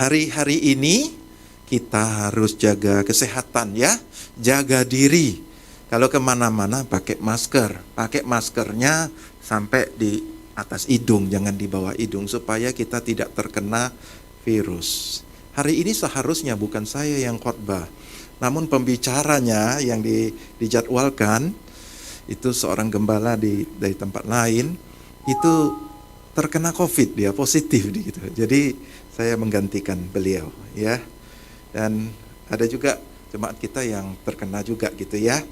Hari-hari ini kita harus jaga kesehatan ya, jaga diri. Kalau kemana-mana pakai masker, pakai maskernya sampai di atas hidung, jangan di bawah hidung, supaya kita tidak terkena virus. Hari ini seharusnya bukan saya yang khotbah, namun pembicaranya yang dijadwalkan, itu seorang gembala dari tempat lain, itu terkena COVID, dia positif gitu. Jadi saya menggantikan beliau ya. Dan ada juga jemaat kita yang terkena juga gitu ya.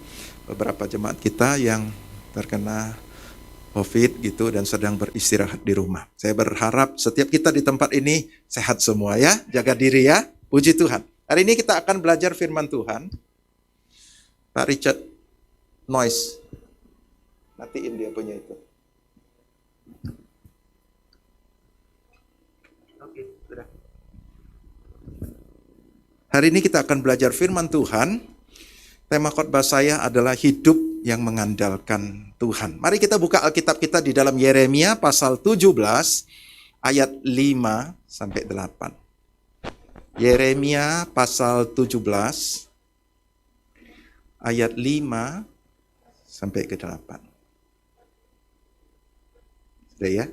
Beberapa jemaat kita yang terkena COVID gitu dan sedang beristirahat di rumah. Saya berharap setiap kita di tempat ini sehat semua ya. Jaga diri ya. Puji Tuhan. Hari ini kita akan belajar firman Tuhan. Pak Richard, noise. Matiin dia punya itu. Oke, sudah. Hari ini kita akan belajar firman Tuhan. Tema khotbah saya adalah hidup yang mengandalkan Tuhan. Mari kita buka Alkitab kita di dalam Yeremia pasal 17 ayat 5 sampai 8. Yeremia pasal 17 ayat 5 sampai ke 8. Sudah ya?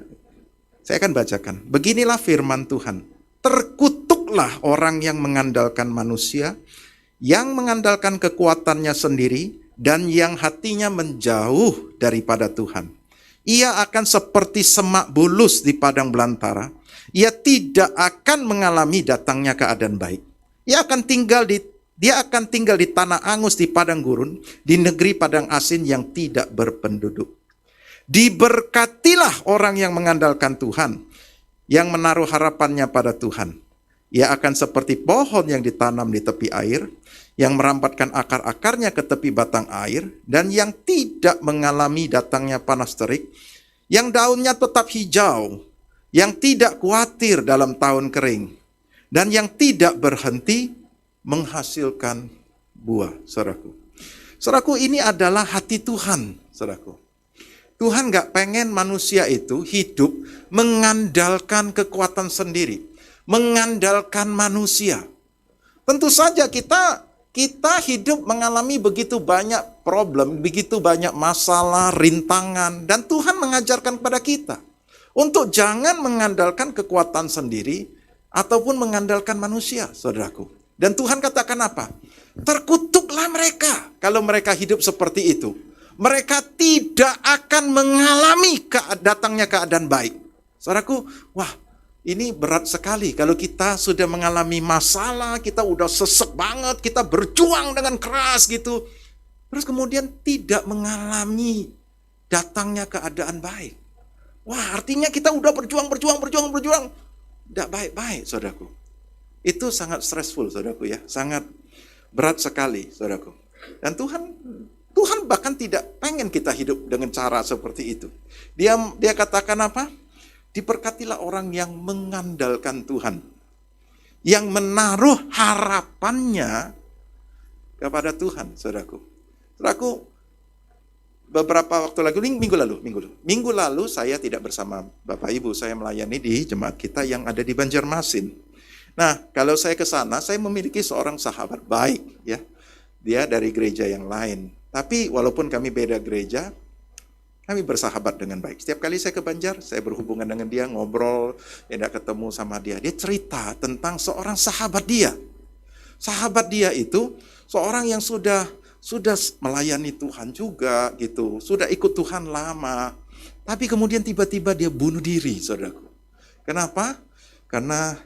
Saya akan bacakan. Beginilah firman Tuhan. Terkutuklah orang yang mengandalkan manusia, yang mengandalkan kekuatannya sendiri, dan yang hatinya menjauh daripada Tuhan. Ia akan seperti semak bulus di padang belantara. Ia tidak akan mengalami datangnya keadaan baik. Dia akan tinggal di tanah angus di padang gurun, di negeri padang asin yang tidak berpenduduk. Diberkatilah orang yang mengandalkan Tuhan, yang menaruh harapannya pada Tuhan. Ia akan seperti pohon yang ditanam di tepi air, yang merambatkan akar-akarnya ke tepi batang air, dan yang tidak mengalami datangnya panas terik, yang daunnya tetap hijau, yang tidak khawatir dalam tahun kering, dan yang tidak berhenti menghasilkan buah. Saudaraku, saudaraku, ini adalah hati Tuhan. Saudaraku, Tuhan gak pengen manusia itu hidup mengandalkan kekuatan sendiri, mengandalkan manusia. Tentu saja kita hidup mengalami begitu banyak problem, begitu banyak masalah, rintangan, dan Tuhan mengajarkan kepada kita untuk jangan mengandalkan kekuatan sendiri ataupun mengandalkan manusia, saudaraku. Dan Tuhan katakan apa? Terkutuklah mereka kalau mereka hidup seperti itu. Mereka tidak akan mengalami datangnya keadaan baik. Saudaraku, wah, ini berat sekali kalau kita sudah mengalami masalah, kita udah sesek banget, kita berjuang dengan keras gitu. Terus kemudian tidak mengalami datangnya keadaan baik. Wah, artinya kita udah berjuang. Tidak baik-baik, saudaraku. Itu sangat stressful, saudaraku ya. Sangat berat sekali, saudaraku. Dan Tuhan bahkan tidak pengen kita hidup dengan cara seperti itu. Dia katakan apa? Diberkatilah orang yang mengandalkan Tuhan, yang menaruh harapannya kepada Tuhan, saudaraku. Saudaraku, beberapa waktu lagi, minggu lalu saya tidak bersama Bapak Ibu, saya melayani di jemaat kita yang ada di Banjarmasin. Nah, kalau saya ke sana, saya memiliki seorang sahabat baik, ya. Dia dari gereja yang lain. Tapi walaupun kami beda gereja, kami bersahabat dengan baik. Setiap kali saya ke Banjar, saya berhubungan dengan dia, ngobrol, tidak ketemu sama dia. Dia cerita tentang seorang sahabat dia. Sahabat dia itu seorang yang sudah melayani Tuhan juga gitu, sudah ikut Tuhan lama. Tapi kemudian tiba-tiba dia bunuh diri, saudaraku. Kenapa? Karena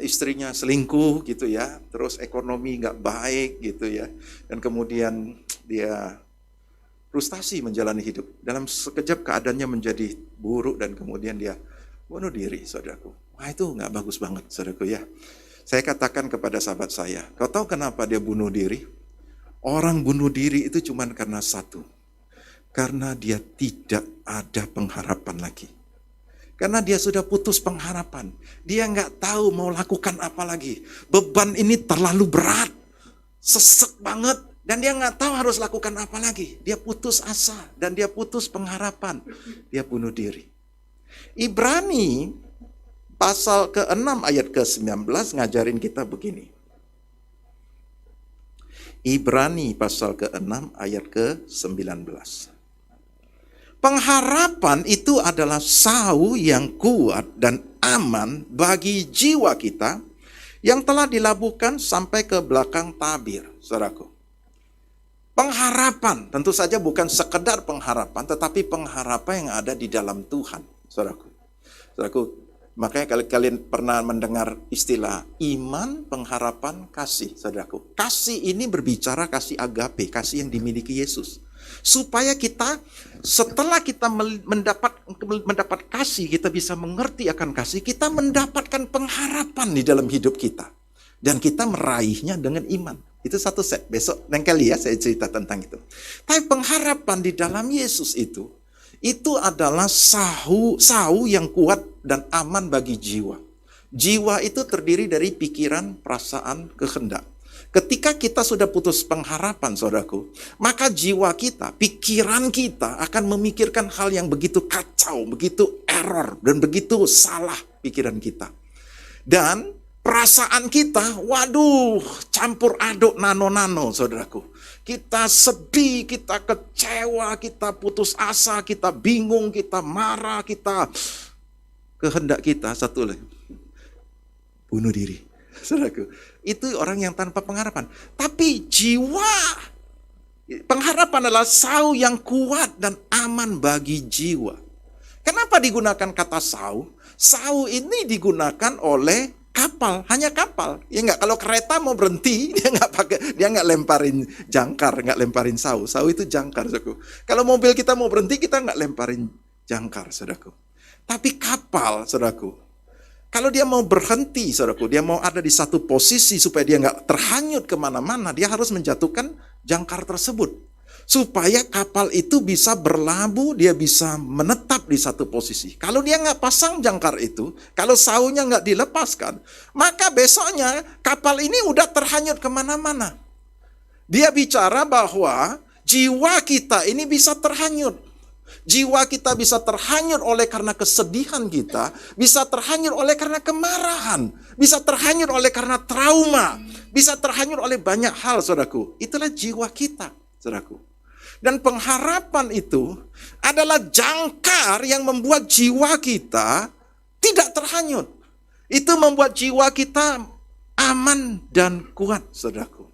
istrinya selingkuh gitu ya, terus ekonomi nggak baik gitu ya, dan kemudian dia frustasi menjalani hidup. Dalam sekejap keadaannya menjadi buruk dan kemudian dia bunuh diri, saudaraku. Wah, itu nggak bagus banget, saudaraku ya. Saya katakan kepada sahabat saya, kau tahu kenapa dia bunuh diri? Orang bunuh diri itu cuma karena satu, karena dia tidak ada pengharapan lagi. Karena dia sudah putus pengharapan. Dia nggak tahu mau lakukan apa lagi. Beban ini terlalu berat. Sesek banget. Dan dia nggak tahu harus lakukan apa lagi. Dia putus asa. Dan dia putus pengharapan. Dia bunuh diri. Ibrani pasal ke-6 ayat ke-19 ngajarin kita begini. Ibrani pasal ke-6 ayat ke-19. Pengharapan itu adalah sau yang kuat dan aman bagi jiwa kita yang telah dilabuhkan sampai ke belakang tabir, saudaraku. Pengharapan tentu saja bukan sekedar pengharapan, tetapi pengharapan yang ada di dalam Tuhan, saudaraku. Saudaraku, makanya kalau kalian pernah mendengar istilah iman, pengharapan, kasih, saudaraku. Kasih ini berbicara kasih agape, kasih yang dimiliki Yesus. Supaya kita setelah kita mendapat kasih, kita bisa mengerti akan kasih, kita mendapatkan pengharapan di dalam hidup kita. Dan kita meraihnya dengan iman. Itu satu set. Besok lain kali ya saya cerita tentang itu. Tapi pengharapan di dalam Yesus itu adalah sau yang kuat dan aman bagi jiwa. Jiwa itu terdiri dari pikiran, perasaan, kehendak. Ketika kita sudah putus pengharapan, saudaraku, maka jiwa kita, pikiran kita akan memikirkan hal yang begitu kacau, begitu error, dan begitu salah pikiran kita. Dan perasaan kita, waduh, campur aduk nano-nano, saudaraku. Kita sedih, kita kecewa, kita putus asa, kita bingung, kita marah, kita kehendak kita, satu lagi, bunuh diri. Saudaraku, itu orang yang tanpa pengharapan. Tapi jiwa, pengharapan adalah sau yang kuat dan aman bagi jiwa. Kenapa digunakan kata sau? Sau ini digunakan oleh kapal, hanya kapal. Ya enggak, kalau kereta mau berhenti, dia enggak lemparin jangkar, enggak lemparin sau. Sau itu jangkar, saudaraku. Kalau mobil kita mau berhenti, kita enggak lemparin jangkar, saudaraku. Tapi kapal, saudaraku, kalau dia mau berhenti, saudaraku, dia mau ada di satu posisi supaya dia nggak terhanyut kemana-mana, dia harus menjatuhkan jangkar tersebut. Supaya kapal itu bisa berlabuh, dia bisa menetap di satu posisi. Kalau dia nggak pasang jangkar itu, kalau saunya nggak dilepaskan, maka besoknya kapal ini udah terhanyut kemana-mana. Dia bicara bahwa jiwa kita ini bisa terhanyut. Jiwa kita bisa terhanyut oleh karena kesedihan kita, bisa terhanyut oleh karena kemarahan, bisa terhanyut oleh karena trauma, bisa terhanyut oleh banyak hal, saudaraku. Itulah jiwa kita, saudaraku. Dan pengharapan itu adalah jangkar yang membuat jiwa kita tidak terhanyut. Itu membuat jiwa kita aman dan kuat, saudaraku.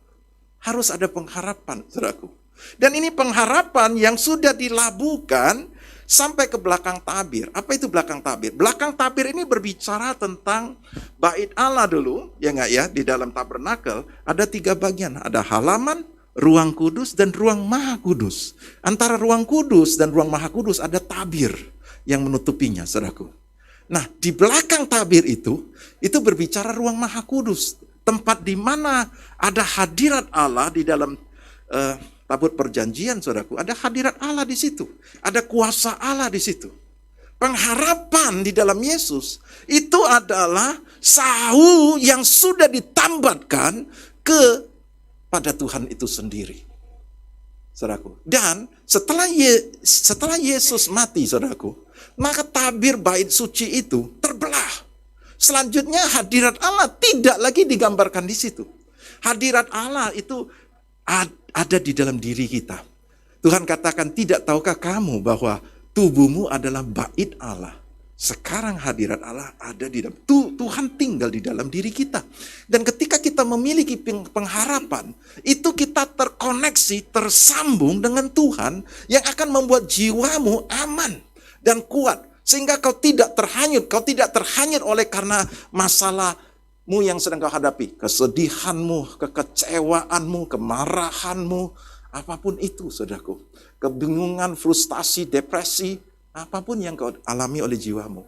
Harus ada pengharapan, saudaraku. Dan ini pengharapan yang sudah dilabuhkan sampai ke belakang tabir. Apa itu belakang tabir? Belakang tabir ini berbicara tentang bait Allah dulu, ya enggak ya? Di dalam tabernakel ada 3 bagian. Ada halaman, ruang kudus, dan ruang maha kudus. Antara ruang kudus dan ruang maha kudus ada tabir yang menutupinya, saudaraku. Nah, di belakang tabir itu berbicara ruang maha kudus. Tempat di mana ada hadirat Allah di dalam tabut perjanjian, saudaraku, ada hadirat Allah di situ, ada kuasa Allah di situ. Pengharapan di dalam Yesus itu adalah sau yang sudah ditambatkan kepada Tuhan itu sendiri, saudaraku. Dan setelah Yesus mati, saudaraku, maka tabir bait suci itu terbelah. Selanjutnya hadirat Allah tidak lagi digambarkan di situ. Hadirat Allah itu ada di dalam diri kita. Tuhan katakan, tidak tahukah kamu bahwa tubuhmu adalah bait Allah? Sekarang hadirat Allah ada di dalam. Tuhan tinggal di dalam diri kita. Dan ketika kita memiliki pengharapan, itu kita terkoneksi, tersambung dengan Tuhan yang akan membuat jiwamu aman dan kuat. Sehingga kau tidak terhanyut oleh karena masalah yang sedang kau hadapi, kesedihanmu, kekecewaanmu, kemarahanmu, apapun itu, saudaraku, kebingungan, frustasi, depresi, apapun yang kau alami oleh jiwamu,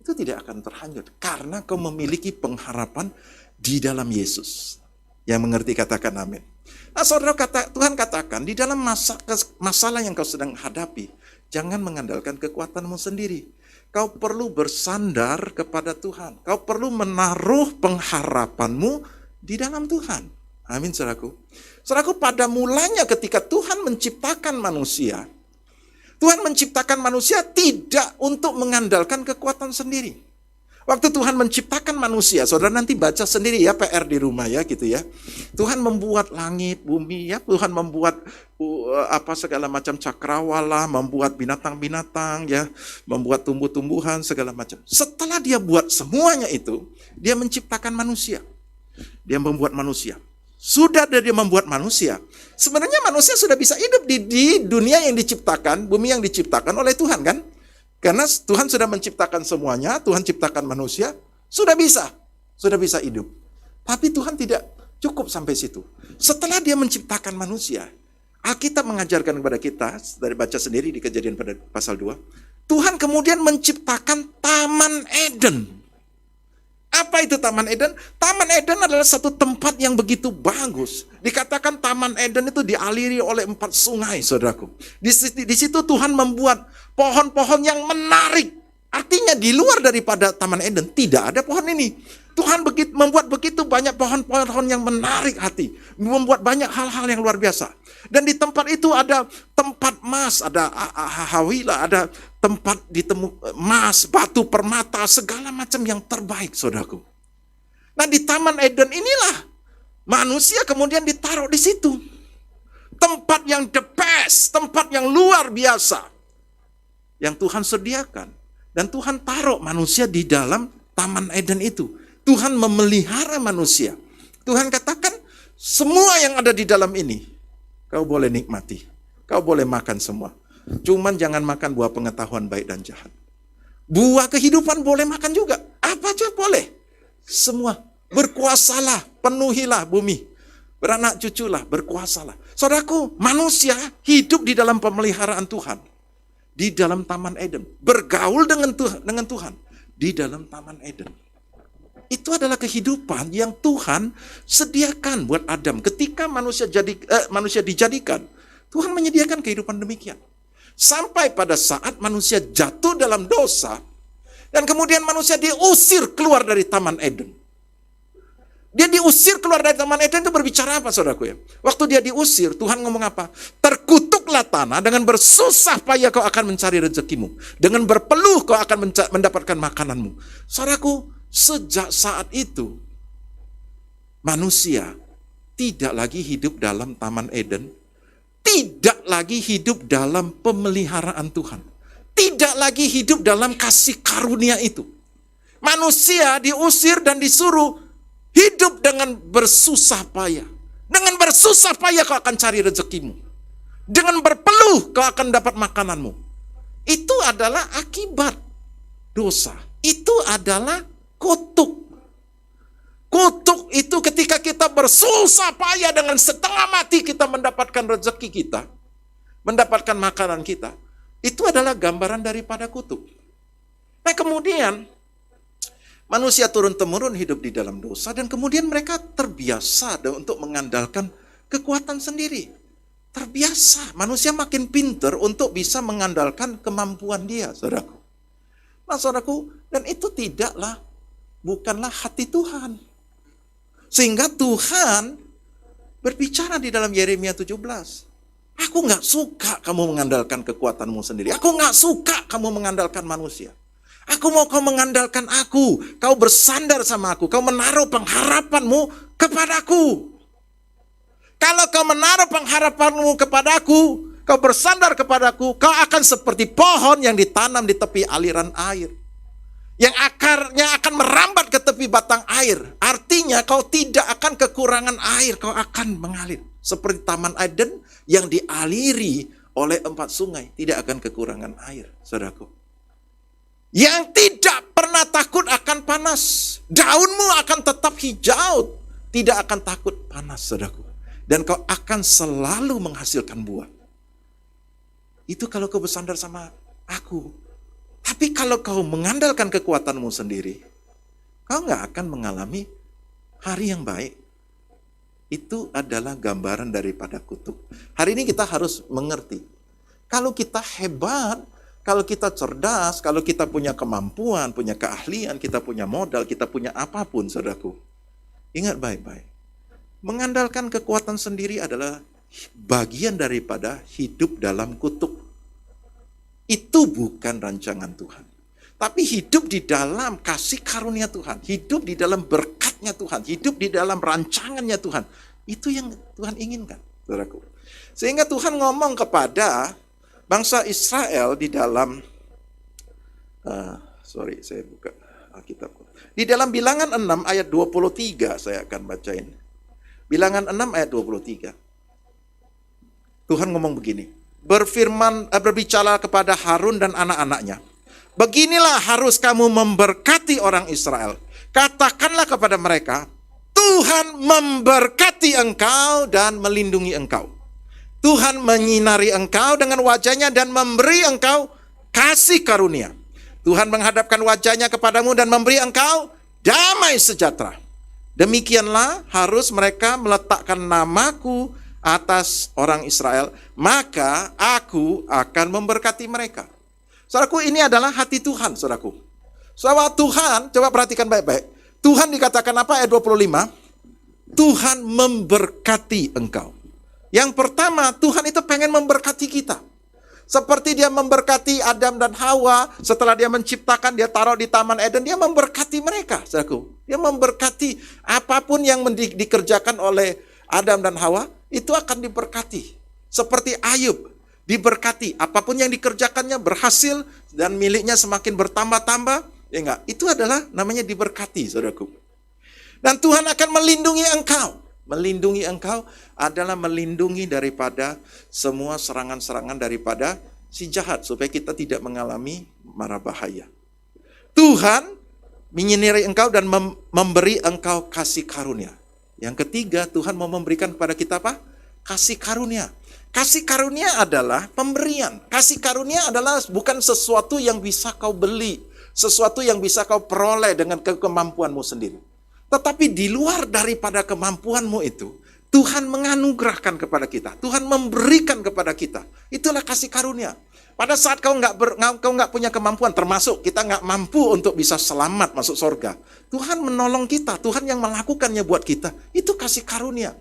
itu tidak akan terhanyut karena kau memiliki pengharapan di dalam Yesus. Yang mengerti katakan amin. Nah, saudara, Tuhan katakan di dalam masalah yang kau sedang hadapi, jangan mengandalkan kekuatanmu sendiri. Kau perlu bersandar kepada Tuhan. Kau perlu menaruh pengharapanmu di dalam Tuhan. Amin, saudaraku. Saudaraku, pada mulanya ketika Tuhan menciptakan manusia, Tuhan menciptakan manusia tidak untuk mengandalkan kekuatan sendiri. Waktu Tuhan menciptakan manusia, saudara nanti baca sendiri ya PR di rumah ya gitu ya. Tuhan membuat langit, bumi ya, Tuhan membuat segala macam cakrawala, membuat binatang-binatang ya, membuat tumbuh-tumbuhan segala macam. Setelah dia buat semuanya itu, dia menciptakan manusia. Dia membuat manusia. Sudah dia membuat manusia. Sebenarnya manusia sudah bisa hidup di dunia yang diciptakan, bumi yang diciptakan oleh Tuhan kan? Karena Tuhan sudah menciptakan semuanya, Tuhan ciptakan manusia, sudah bisa hidup. Tapi Tuhan tidak cukup sampai situ. Setelah dia menciptakan manusia, Alkitab mengajarkan kepada kita, dari baca sendiri di Kejadian pada pasal 2, Tuhan kemudian menciptakan Taman Eden. Apa itu Taman Eden? Taman Eden adalah satu tempat yang begitu bagus. Dikatakan Taman Eden itu dialiri oleh 4 sungai, saudaraku. Di situ Tuhan membuat pohon-pohon yang menarik. Artinya di luar daripada Taman Eden tidak ada pohon ini. Tuhan membuat begitu banyak pohon-pohon yang menarik hati. Membuat banyak hal-hal yang luar biasa. Dan di tempat itu ada tempat emas, ada hawila, ada tempat ditemu emas, batu permata, segala macam yang terbaik, saudaraku. Nah di Taman Eden inilah manusia kemudian ditaruh di situ. Tempat yang the best, tempat yang luar biasa. Yang Tuhan sediakan. Dan Tuhan taruh manusia di dalam Taman Eden itu. Tuhan memelihara manusia. Tuhan katakan, semua yang ada di dalam ini, kau boleh nikmati. Kau boleh makan semua. Cuman jangan makan buah pengetahuan baik dan jahat. Buah kehidupan boleh makan juga. Apa aja boleh. Semua. Berkuasalah, penuhilah bumi. Beranak cuculah, berkuasalah. Saudaraku, manusia hidup di dalam pemeliharaan Tuhan. Di dalam Taman Eden. Bergaul dengan Tuhan. Di dalam Taman Eden. Itu adalah kehidupan yang Tuhan sediakan buat Adam. Ketika manusia dijadikan, Tuhan menyediakan kehidupan demikian. Sampai pada saat manusia jatuh dalam dosa, dan kemudian manusia diusir keluar dari Taman Eden. Dia diusir keluar dari Taman Eden itu berbicara apa, saudaraku ya? Waktu dia diusir, Tuhan ngomong apa? Terkutuklah tanah, dengan bersusah payah kau akan mencari rezekimu. Dengan berpeluh kau akan mendapatkan makananmu. Saudaraku, sejak saat itu, manusia tidak lagi hidup dalam Taman Eden, tidak lagi hidup dalam pemeliharaan Tuhan, tidak lagi hidup dalam kasih karunia itu. Manusia diusir dan disuruh hidup dengan bersusah payah. Dengan bersusah payah kau akan cari rezekimu. Dengan berpeluh kau akan dapat makananmu. Itu adalah akibat dosa. Itu adalah kutuk. Kutuk itu ketika kita bersusah payah dengan setengah mati kita mendapatkan rezeki kita, mendapatkan makanan kita. Itu adalah gambaran daripada kutuk. Nah kemudian manusia turun-temurun hidup di dalam dosa dan kemudian mereka terbiasa untuk mengandalkan kekuatan sendiri. Terbiasa, manusia makin pintar untuk bisa mengandalkan kemampuan dia, saudaraku. Nah saudaraku, dan itu bukanlah hati Tuhan. Sehingga Tuhan berbicara di dalam Yeremia 17. Aku gak suka kamu mengandalkan kekuatanmu sendiri. Aku gak suka kamu mengandalkan manusia. Aku mau kau mengandalkan aku. Kau bersandar sama aku. Kau menaruh pengharapanmu kepadaku. Kalau kau menaruh pengharapanmu kepadaku, kau bersandar kepadaku, kau akan seperti pohon yang ditanam di tepi aliran air. Yang akarnya akan merambat ke tepi batang air. Artinya kau tidak akan kekurangan air, kau akan mengalir. Seperti Taman Eden yang dialiri oleh 4 sungai, tidak akan kekurangan air, saudaraku. Yang tidak pernah takut akan panas. Daunmu akan tetap hijau, tidak akan takut panas, saudaraku. Dan kau akan selalu menghasilkan buah. Itu kalau kau bersandar sama aku. Tapi kalau kau mengandalkan kekuatanmu sendiri, kau gak akan mengalami hari yang baik. Itu adalah gambaran daripada kutuk. Hari ini kita harus mengerti. Kalau kita hebat, kalau kita cerdas, kalau kita punya kemampuan, punya keahlian, kita punya modal, kita punya apapun, saudaraku. Ingat baik-baik. Mengandalkan kekuatan sendiri adalah bagian daripada hidup dalam kutuk. Itu bukan rancangan Tuhan. tapi hidup di dalam kasih karunia Tuhan, hidup di dalam berkatnya Tuhan, hidup di dalam rancangannya Tuhan. Itu yang Tuhan inginkan, saudaraku. Sehingga Tuhan ngomong kepada bangsa Israel di dalam, saya buka Alkitabku. Di dalam Bilangan 6 ayat 23 saya akan bacain. Bilangan 6 ayat 23. Tuhan ngomong begini, berbicara kepada Harun dan anak-anaknya. Beginilah harus kamu memberkati orang Israel. Katakanlah kepada mereka, Tuhan memberkati engkau dan melindungi engkau. Tuhan menyinari engkau dengan wajahnya dan memberi engkau kasih karunia. Tuhan menghadapkan wajahnya kepadamu dan memberi engkau damai sejahtera. Demikianlah harus mereka meletakkan namaku atas orang Israel, maka aku akan memberkati mereka. Saudaraku, ini adalah hati Tuhan, saudaraku. Saudara Tuhan, coba perhatikan baik-baik. Tuhan dikatakan apa ayat 25? Tuhan memberkati engkau. Yang pertama, Tuhan itu pengen memberkati kita. Seperti dia memberkati Adam dan Hawa, setelah dia menciptakan, dia taruh di Taman Eden, dia memberkati mereka, saudaraku. Dia memberkati apapun yang dikerjakan oleh Adam dan Hawa, itu akan diberkati. Seperti Ayub, diberkati. Apapun yang dikerjakannya berhasil dan miliknya semakin bertambah-tambah. Ya enggak? Itu adalah namanya diberkati, saudaraku. Dan Tuhan akan melindungi engkau. Melindungi engkau adalah melindungi daripada semua serangan-serangan daripada si jahat, supaya kita tidak mengalami mara bahaya. Tuhan menyinari engkau dan memberi engkau kasih karunia. Yang ketiga, Tuhan mau memberikan kepada kita apa? Kasih karunia. Kasih karunia adalah pemberian. Kasih karunia adalah bukan sesuatu yang bisa kau beli, sesuatu yang bisa kau peroleh dengan kemampuanmu sendiri. Tetapi di luar daripada kemampuanmu itu, Tuhan menganugerahkan kepada kita. Tuhan memberikan kepada kita. Itulah kasih karunia. Pada saat kau nggak punya kemampuan, termasuk kita nggak mampu untuk bisa selamat masuk surga, Tuhan menolong kita. Tuhan yang melakukannya buat kita. Itu kasih karunia.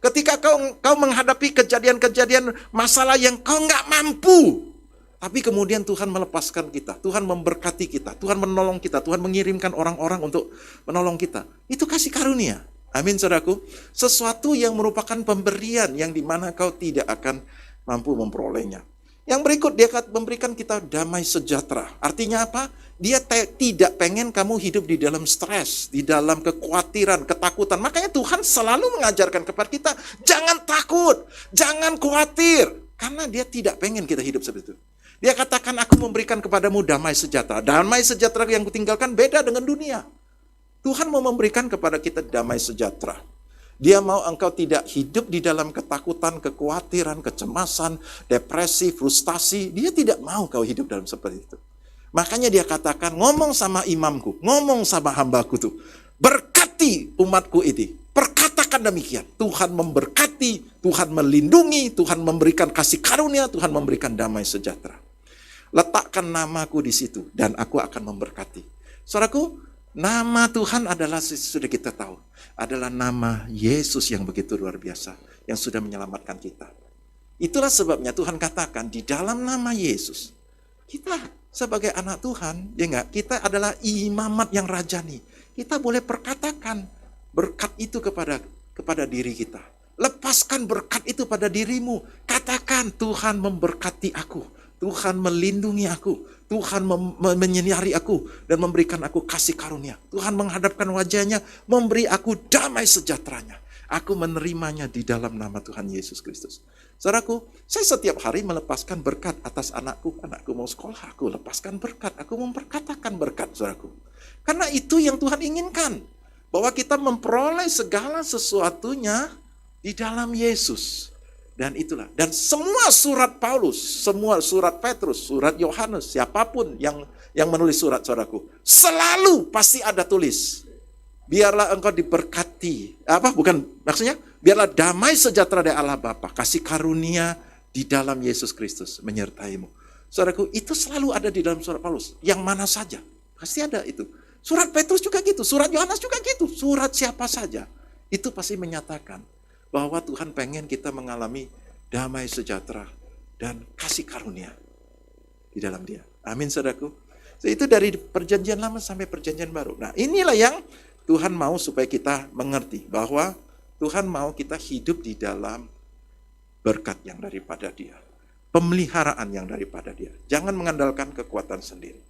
Ketika kau menghadapi kejadian-kejadian masalah yang kau nggak mampu, tapi kemudian Tuhan melepaskan kita, Tuhan memberkati kita, Tuhan menolong kita, Tuhan mengirimkan orang-orang untuk menolong kita. Itu kasih karunia. Amin, saudaraku. Sesuatu yang merupakan pemberian yang dimana kau tidak akan mampu memperolehnya. Yang berikut, dia memberikan kita damai sejahtera. Artinya apa? Dia tidak pengen kamu hidup di dalam stres, di dalam kekhawatiran, ketakutan. Makanya Tuhan selalu mengajarkan kepada kita, jangan takut, jangan khawatir. Karena dia tidak pengen kita hidup seperti itu. Dia katakan, aku memberikan kepadamu damai sejahtera. Damai sejahtera yang kutinggalkan beda dengan dunia. Tuhan mau memberikan kepada kita damai sejahtera. Dia mau engkau tidak hidup di dalam ketakutan, kekhawatiran, kecemasan, depresi, frustasi. Dia tidak mau kau hidup dalam seperti itu. Makanya dia katakan, ngomong sama imamku, ngomong sama hambaku tuh, berkati umatku ini. Perkatakan demikian. Tuhan memberkati, Tuhan melindungi, Tuhan memberikan kasih karunia, Tuhan memberikan damai sejahtera. Letakkan namaku di situ dan aku akan memberkati. Saudaraku, nama Tuhan adalah, sudah kita tahu, adalah nama Yesus yang begitu luar biasa, yang sudah menyelamatkan kita. Itulah sebabnya Tuhan katakan di dalam nama Yesus, kita sebagai anak Tuhan, ya enggak, kita adalah imamat yang rajani. Kita boleh perkatakan berkat itu kepada diri kita. Lepaskan berkat itu pada dirimu. Katakan, Tuhan memberkati aku. Tuhan melindungi aku. Tuhan menyinari aku dan memberikan aku kasih karunia. Tuhan menghadapkan wajahnya, memberi aku damai sejahteranya. Aku menerimanya di dalam nama Tuhan Yesus Kristus. Saudaraku, saya setiap hari melepaskan berkat atas anakku. Anakku mau sekolah, aku lepaskan berkat. Aku memperkatakan berkat, saudaraku. Karena itu yang Tuhan inginkan. Bahwa kita memperoleh segala sesuatunya di dalam Yesus. Dan itulah. Dan semua surat Paulus, semua surat Petrus, surat Yohanes, siapapun yang menulis surat, saudaraku, selalu pasti ada tulis, biarlah engkau diberkati. Maksudnya, biarlah damai sejahtera dari Allah Bapa, kasih karunia di dalam Yesus Kristus menyertaimu. Saudaraku, itu selalu ada di dalam surat Paulus. Yang mana saja, pasti ada itu. Surat Petrus juga gitu, surat Yohanes juga gitu, surat siapa saja. Itu pasti menyatakan bahwa Tuhan pengen kita mengalami damai sejahtera dan kasih karunia di dalam Dia. Amin, saudaraku. So, itu dari perjanjian lama sampai perjanjian baru. Nah, inilah yang Tuhan mau supaya kita mengerti bahwa Tuhan mau kita hidup di dalam berkat yang daripada Dia. Pemeliharaan yang daripada Dia. Jangan mengandalkan kekuatan sendiri.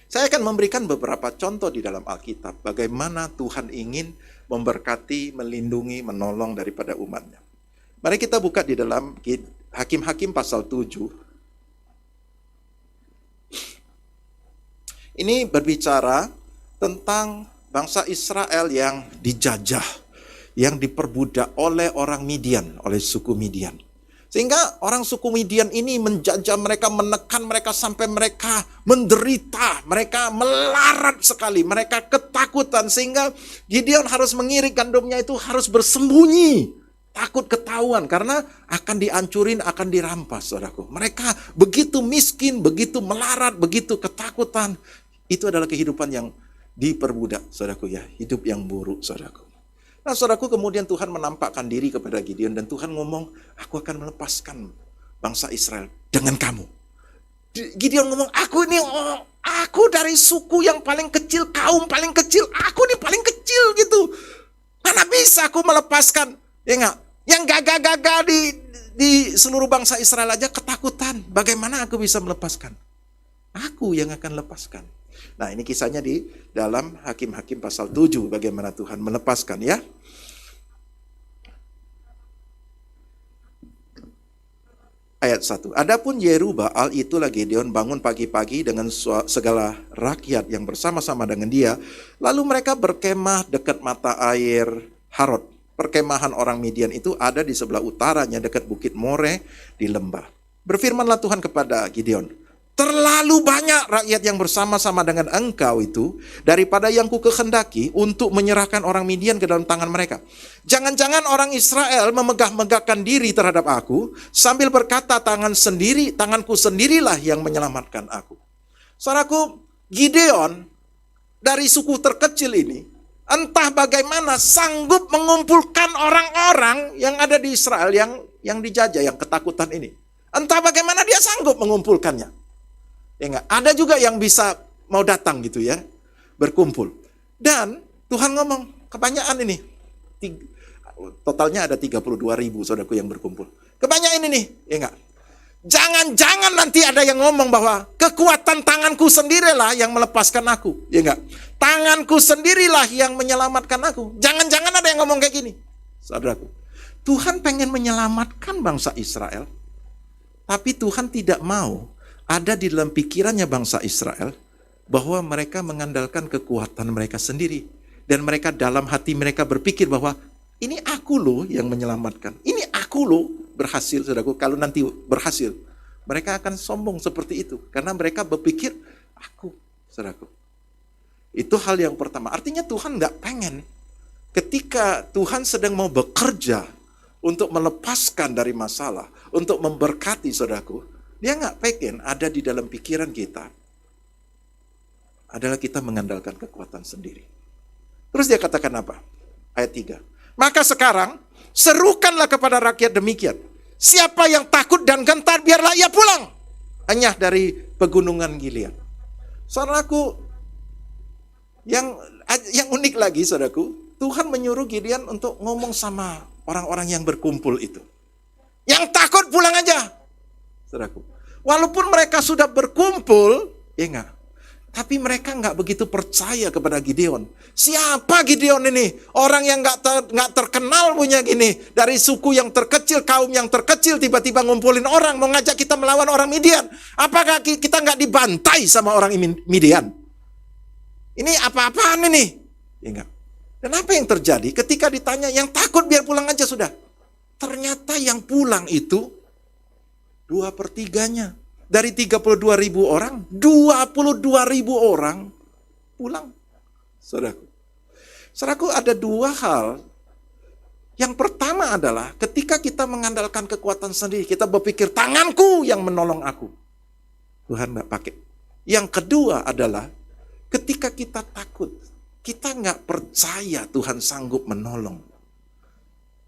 Saya akan memberikan beberapa contoh di dalam Alkitab bagaimana Tuhan ingin memberkati, melindungi, menolong daripada umatnya. Mari kita buka di dalam Hakim-Hakim pasal 7. Ini berbicara tentang bangsa Israel yang dijajah, yang diperbudak oleh orang Midian, oleh suku Midian. Sehingga orang suku Midian ini menjajah mereka, menekan mereka sampai mereka menderita, mereka melarat sekali, mereka ketakutan. Sehingga Gideon harus mengirik gandumnya itu harus bersembunyi, takut ketahuan karena akan dihancurin, akan dirampas, saudaraku. Mereka begitu miskin, begitu melarat, begitu ketakutan. Itu adalah kehidupan yang diperbudak, saudaraku ya, hidup yang buruk, saudaraku. Nah, saudaraku, kemudian Tuhan menampakkan diri kepada Gideon dan Tuhan ngomong, aku akan melepaskan bangsa Israel dengan kamu. Gideon ngomong, aku dari suku yang paling kecil, kaum paling kecil, aku nih paling kecil gitu. Mana bisa aku melepaskan? Ya enggak? Yang gagah-gagah di seluruh bangsa Israel aja ketakutan. Bagaimana aku bisa melepaskan? Aku yang akan lepaskan. Nah, ini kisahnya di dalam Hakim-Hakim pasal 7, bagaimana Tuhan melepaskan ya. Ayat 1. Adapun Yerubbaal, itulah Gideon, bangun pagi-pagi dengan segala rakyat yang bersama-sama dengan dia. Lalu mereka berkemah dekat mata air Harod. Perkemahan orang Midian itu ada di sebelah utaranya dekat bukit More di lembah. Berfirmanlah Tuhan kepada Gideon, terlalu banyak rakyat yang bersama-sama dengan engkau itu daripada yang ku kehendaki untuk menyerahkan orang Midian ke dalam tangan mereka. Jangan-jangan orang Israel memegah-megahkan diri terhadap aku sambil berkata tanganku sendirilah yang menyelamatkan aku. Saudaraku, Gideon dari suku terkecil ini entah bagaimana sanggup mengumpulkan orang-orang yang ada di Israel yang dijajah, yang ketakutan ini. Entah bagaimana dia sanggup mengumpulkannya. Ya enggak? Ada juga yang bisa mau datang gitu ya, berkumpul. Dan Tuhan ngomong, kebanyakan ini. Totalnya ada 32.000 saudaraku yang berkumpul. Kebanyakan ini nih, ya enggak? Jangan-jangan nanti ada yang ngomong bahwa kekuatan tanganku sendirilah yang melepaskan aku. Ya enggak? Tanganku sendirilah yang menyelamatkan aku. Jangan-jangan ada yang ngomong kayak gini. Saudaraku, Tuhan pengen menyelamatkan bangsa Israel. Tapi Tuhan tidak mau ada di dalam pikirannya bangsa Israel bahwa mereka mengandalkan kekuatan mereka sendiri. Dan mereka dalam hati mereka berpikir bahwa ini aku loh yang menyelamatkan. Ini aku loh berhasil, saudaraku. Kalau nanti berhasil, mereka akan sombong seperti itu. Karena mereka berpikir, aku, saudaraku. Itu hal yang pertama. Artinya Tuhan gak pengen ketika Tuhan sedang mau bekerja untuk melepaskan dari masalah, untuk memberkati, saudaraku, dia gak pengen ada di dalam pikiran kita adalah kita mengandalkan kekuatan sendiri. Terus dia katakan apa? Ayat 3. Maka sekarang serukanlah kepada rakyat demikian. Siapa yang takut dan gentar, biarlah ia pulang. Hanya dari pegunungan Gilead. Saudaraku, yang unik lagi, saudaraku, Tuhan menyuruh Gideon untuk ngomong sama orang-orang yang berkumpul itu. Yang takut pulang aja, saudaraku. Walaupun mereka sudah berkumpul, ya enggak, tapi mereka enggak begitu percaya kepada Gideon. Siapa Gideon ini? Orang yang enggak terkenal punya gini. Dari suku yang terkecil, kaum yang terkecil, tiba-tiba ngumpulin orang, mau ngajak kita melawan orang Midian. Apakah kita enggak dibantai sama orang Midian? Ini apa-apaan ini? Ya enggak. Dan apa yang terjadi ketika ditanya yang takut biar pulang aja sudah? Ternyata yang pulang itu 2/3. Dari 32.000 orang, 22.000 orang pulang. Saudaraku, ada dua hal. Yang pertama adalah ketika kita mengandalkan kekuatan sendiri, kita berpikir tanganku yang menolong aku. Tuhan enggak pakai. Yang kedua adalah ketika kita takut, kita nggak percaya Tuhan sanggup menolong.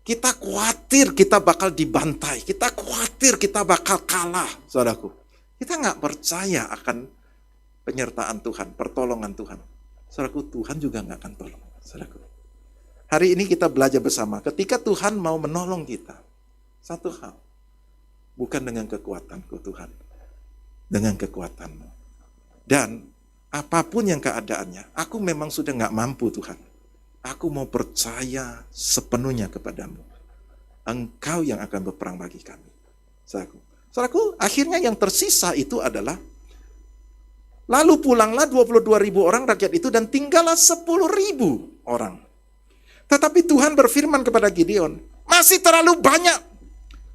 Kita khawatir kita bakal dibantai. Kita khawatir kita bakal kalah, saudaraku. Kita nggak percaya akan penyertaan Tuhan, pertolongan Tuhan, saudaraku, Tuhan juga nggak akan tolong, saudaraku. Hari ini kita belajar bersama, ketika Tuhan mau menolong kita, satu hal, bukan dengan kekuatanku Tuhan, dengan kekuatanmu. Dan apapun yang keadaannya, aku memang sudah nggak mampu Tuhan. Aku mau percaya sepenuhnya kepadamu. Engkau yang akan berperang bagi kami. Saudaraku, akhirnya yang tersisa itu adalah, lalu pulanglah 22.000 orang rakyat itu dan tinggallah 10.000 orang. Tetapi Tuhan berfirman kepada Gideon, masih terlalu banyak.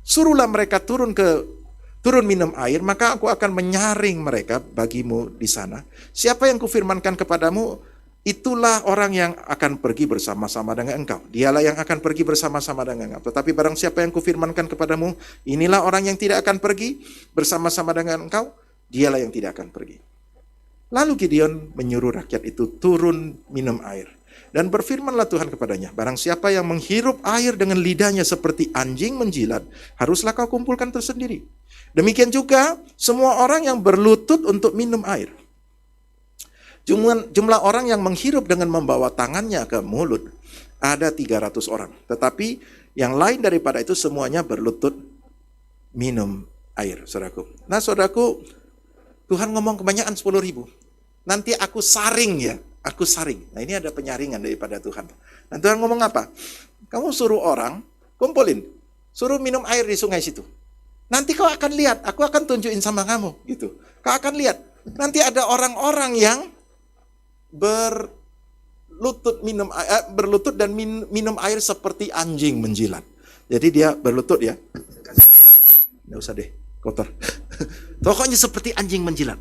Suruhlah mereka turun minum air, maka aku akan menyaring mereka bagimu di sana. Siapa yang kufirmankan kepadamu, itulah orang yang akan pergi bersama-sama dengan engkau. Dialah yang akan pergi bersama-sama dengan engkau. Tetapi barang siapa yang kufirmankan kepadamu, inilah orang yang tidak akan pergi bersama-sama dengan engkau, dialah yang tidak akan pergi. Lalu Gideon menyuruh rakyat itu turun minum air. Dan berfirmanlah Tuhan kepadanya, barang siapa yang menghirup air dengan lidahnya seperti anjing menjilat, haruslah kau kumpulkan tersendiri. Demikian juga semua orang yang berlutut untuk minum air. Jumlah orang yang menghirup dengan membawa tangannya ke mulut ada 300 orang. Tetapi yang lain daripada itu semuanya berlutut minum air, saudaraku. Nah, saudaraku, Tuhan ngomong kebanyakan 10.000. Nanti aku saring ya, aku saring. Nah, ini ada penyaringan daripada Tuhan. Nah, Tuhan ngomong apa? Kamu suruh orang kumpulin, suruh minum air di sungai situ. Nanti kau akan lihat, aku akan tunjukin sama kamu, gitu. Kau akan lihat, nanti ada orang-orang yang berlutut dan minum air seperti anjing menjilat. Jadi dia berlutut ya. Nggak usah deh, kotor. Pokoknya seperti anjing menjilat.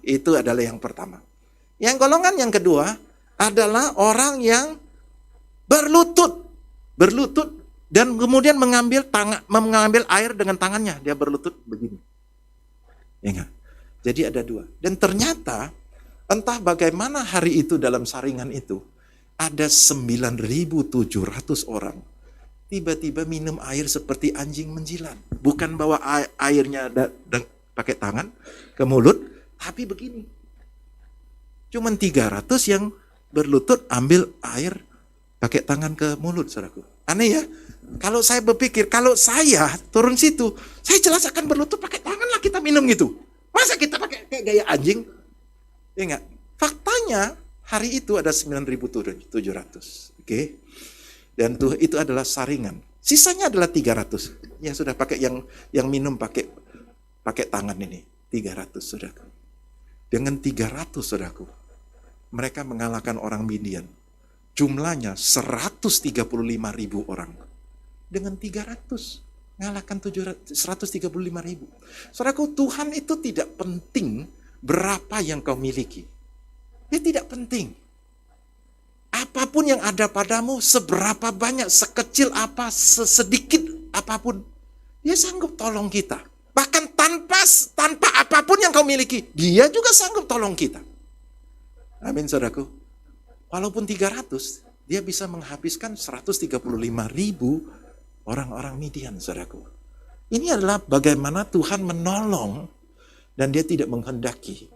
Itu adalah yang pertama. Yang golongan yang kedua adalah orang yang berlutut dan kemudian mengambil air dengan tangannya. Dia berlutut begini. Ya enggak? Jadi ada dua. Dan ternyata entah bagaimana hari itu dalam saringan itu, ada 9.700 orang. Tiba-tiba minum air seperti anjing menjilat. Bukan bawa airnya pakai tangan ke mulut, tapi begini. Cuman 300 yang berlutut ambil air pakai tangan ke mulut, saudaraku. Aneh ya? Kalau saya berpikir, kalau saya turun situ, saya jelas akan berlutut pakai tangan lah kita minum gitu. Masa kita pakai kayak gaya anjing? Ya enggak? Faktanya hari itu ada 9.700. Oke. Dan itu adalah saringan. Sisanya adalah 300. Yang sudah pakai yang minum pakai tangan ini. 300, saudaraku. Dengan 300, saudaraku, mereka mengalahkan orang Midian. Jumlahnya 135.000 orang. Dengan 300 mengalahkan 135.000. Saudaraku, Tuhan itu tidak penting berapa yang kau miliki. Dia tidak penting. Apapun yang ada padamu, seberapa banyak, sekecil apa, sesedikit apapun, dia sanggup tolong kita. Bahkan tanpa apapun yang kau miliki, dia juga sanggup tolong kita. Amin, saudaraku. Walaupun 300, dia bisa menghabiskan 135.000 orang-orang Midian, saudaraku. Ini adalah bagaimana Tuhan menolong, dan dia tidak menghendaki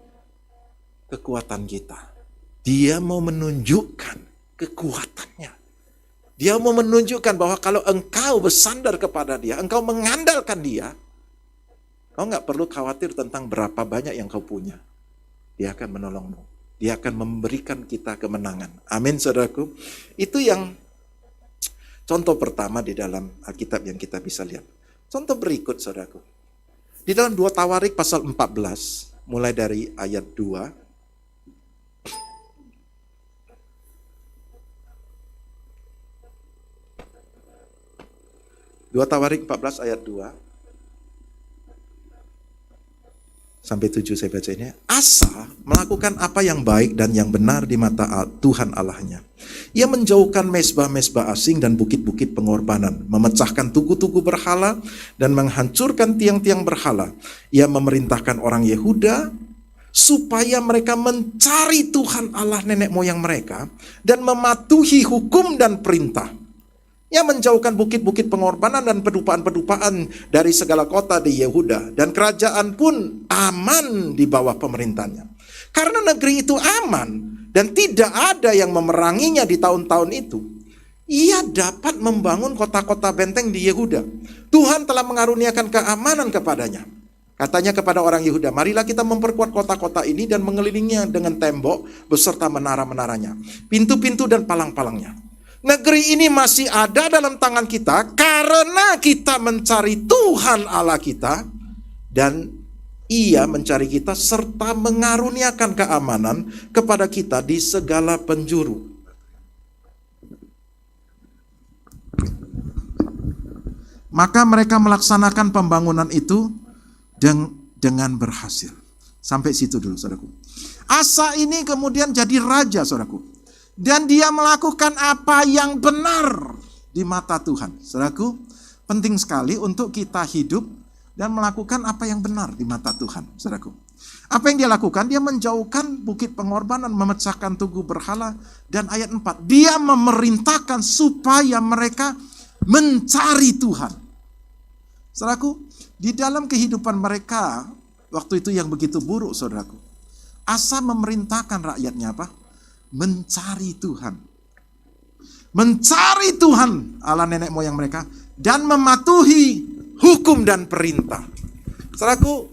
kekuatan kita. Dia mau menunjukkan kekuatannya. Dia mau menunjukkan bahwa kalau engkau bersandar kepada dia, engkau mengandalkan dia, kau nggak perlu khawatir tentang berapa banyak yang kau punya. Dia akan menolongmu. Dia akan memberikan kita kemenangan. Amin, saudaraku. Itu yang contoh pertama di dalam Alkitab yang kita bisa lihat. Contoh berikut, saudaraku. Di dalam 2 Tawarik pasal 14, mulai dari ayat 2. 2 Tawarik 14 ayat 2 sampai 7 saya baca ini. Asa melakukan apa yang baik dan yang benar di mata Tuhan Allahnya. Ia menjauhkan mezbah-mezbah asing dan bukit-bukit pengorbanan, memecahkan tugu-tugu berhala dan menghancurkan tiang-tiang berhala. Ia memerintahkan orang Yehuda supaya mereka mencari Tuhan Allah nenek moyang mereka dan mematuhi hukum dan perintah. Ia menjauhkan bukit-bukit pengorbanan dan pedupaan-pedupaan dari segala kota di Yehuda. Dan kerajaan pun aman di bawah pemerintahnya. Karena negeri itu aman dan tidak ada yang memeranginya di tahun-tahun itu, ia dapat membangun kota-kota benteng di Yehuda. Tuhan telah mengaruniakan keamanan kepadanya. Katanya kepada orang Yehuda, marilah kita memperkuat kota-kota ini dan mengelilinginya dengan tembok beserta menara-menaranya, pintu-pintu dan palang-palangnya. Negeri ini masih ada dalam tangan kita karena kita mencari Tuhan Allah kita dan Ia mencari kita serta mengaruniakan keamanan kepada kita di segala penjuru. Maka mereka melaksanakan pembangunan itu dengan berhasil. Sampai situ dulu, saudaraku. Asa ini kemudian jadi raja, saudaraku. Dan dia melakukan apa yang benar di mata Tuhan. Saudaraku, penting sekali untuk kita hidup dan melakukan apa yang benar di mata Tuhan. Saudaraku, apa yang dia lakukan? Dia menjauhkan bukit pengorbanan, memecahkan tugu berhala. Dan ayat 4, dia memerintahkan supaya mereka mencari Tuhan. Saudaraku, di dalam kehidupan mereka waktu itu yang begitu buruk, saudaraku, Asa memerintahkan rakyatnya apa? Mencari Tuhan. Mencari Tuhan Allah nenek moyang mereka dan mematuhi hukum dan perintah. Saudaraku,